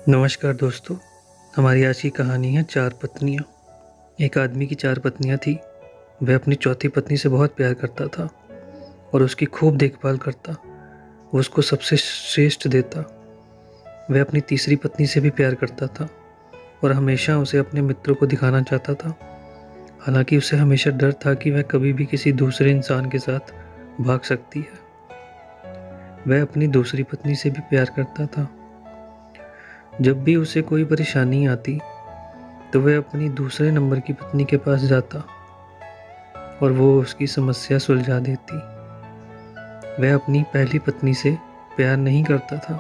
नमस्कार दोस्तों। हमारी आज की कहानी है चार पत्नियाँ। एक आदमी की चार पत्नियाँ थी। वह अपनी चौथी पत्नी से बहुत प्यार करता था और उसकी खूब देखभाल करता। वो उसको सबसे श्रेष्ठ देता। वह अपनी तीसरी पत्नी से भी प्यार करता था और हमेशा उसे अपने मित्रों को दिखाना चाहता था। हालांकि उसे हमेशा डर था कि वह कभी भी किसी दूसरे इंसान के साथ भाग सकती है। वह अपनी दूसरी पत्नी से भी प्यार करता था। जब भी उसे कोई परेशानी आती तो वह अपनी दूसरे नंबर की पत्नी के पास जाता और वो उसकी समस्या सुलझा देती। वह अपनी पहली पत्नी से प्यार नहीं करता था,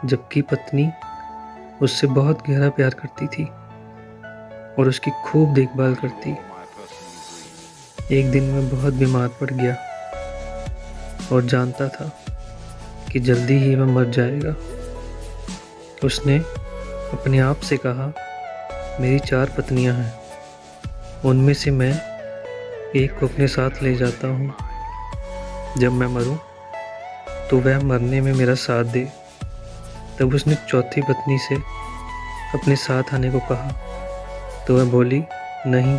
जबकि पत्नी उससे बहुत गहरा प्यार करती थी और उसकी खूब देखभाल करती। एक दिन वह बहुत बीमार पड़ गया और जानता था कि जल्दी ही वह मर जाएगा। उसने अपने आप से कहा, मेरी चार पत्नियां हैं, उनमें से मैं एक को अपने साथ ले जाता हूँ। जब मैं मरूं तो वह मरने में मेरा साथ दे। तब उसने चौथी पत्नी से अपने साथ आने को कहा तो वह बोली, नहीं,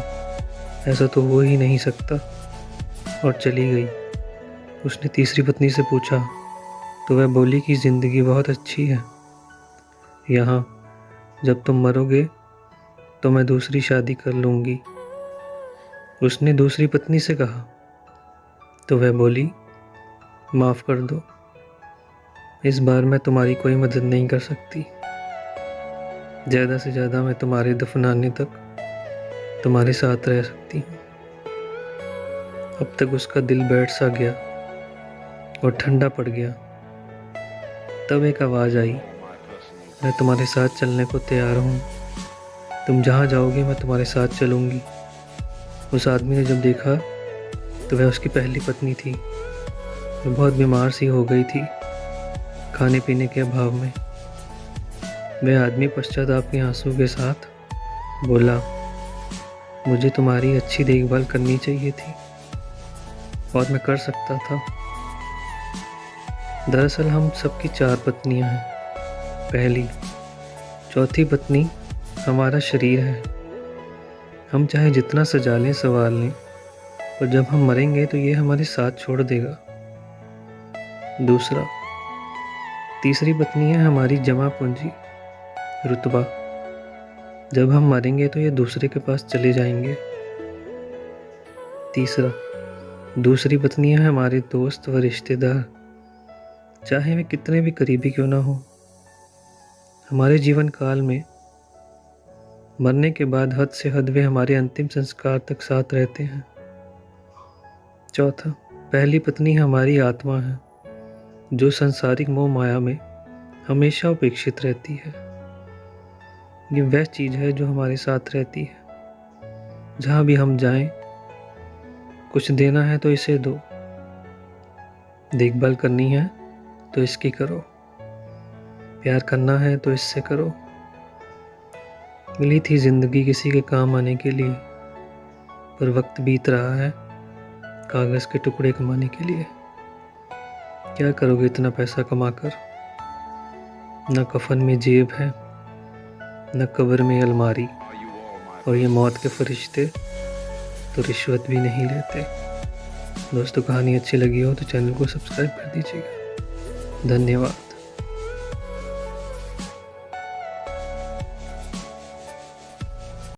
ऐसा तो हो ही नहीं सकता, और चली गई। उसने तीसरी पत्नी से पूछा तो वह बोली कि ज़िंदगी बहुत अच्छी है। यहाँ जब तुम मरोगे तो मैं दूसरी शादी कर लूँगी। उसने दूसरी पत्नी से कहा तो वह बोली, माफ़ कर दो, इस बार मैं तुम्हारी कोई मदद नहीं कर सकती। ज़्यादा से ज़्यादा मैं तुम्हारे दफनाने तक तुम्हारे साथ रह सकती हूँ। अब तक उसका दिल बैठ सा गया और ठंडा पड़ गया। तब एक आवाज़ आई, मैं तुम्हारे साथ चलने को तैयार हूँ, तुम जहाँ जाओगे मैं तुम्हारे साथ चलूँगी। उस आदमी ने जब देखा तो वह उसकी पहली पत्नी थी। वह बहुत बीमार सी हो गई थी, खाने पीने के अभाव में। वह आदमी पश्चाताप के आंसू के साथ बोला, मुझे तुम्हारी अच्छी देखभाल करनी चाहिए थी और मैं कर सकता था। दरअसल हम सबकी चार पत्नियां हैं। पहली, चौथी पत्नी हमारा शरीर है। हम चाहे जितना सजा लें, संवार लें, और जब हम मरेंगे तो ये हमारे साथ छोड़ देगा। दूसरा, तीसरी पत्नी है हमारी जमा पूंजी, रुतबा। जब हम मरेंगे तो ये दूसरे के पास चले जाएंगे। तीसरा, दूसरी पत्नी है हमारे दोस्त व रिश्तेदार, चाहे वे कितने भी करीबी क्यों ना हो। हमारे जीवन काल में मरने के बाद हद से हद वे हमारे अंतिम संस्कार तक साथ रहते हैं। चौथा, पहली पत्नी हमारी आत्मा है, जो संसारिक मोह माया में हमेशा उपेक्षित रहती है। ये वह चीज़ है जो हमारे साथ रहती है। जहाँ भी हम जाएं, कुछ देना है तो इसे दो, देखभाल करनी है तो इसकी करो, प्यार करना है तो इससे करो। मिली थी जिंदगी किसी के काम आने के लिए, पर वक्त बीत रहा है कागज़ के टुकड़े कमाने के लिए। क्या करोगे इतना पैसा कमाकर? न कफन में जेब है, न कब्र में अलमारी, और ये मौत के फरिश्ते तो रिश्वत भी नहीं लेते। दोस्तों, कहानी अच्छी लगी हो तो चैनल को सब्सक्राइब कर दीजिएगा। धन्यवाद।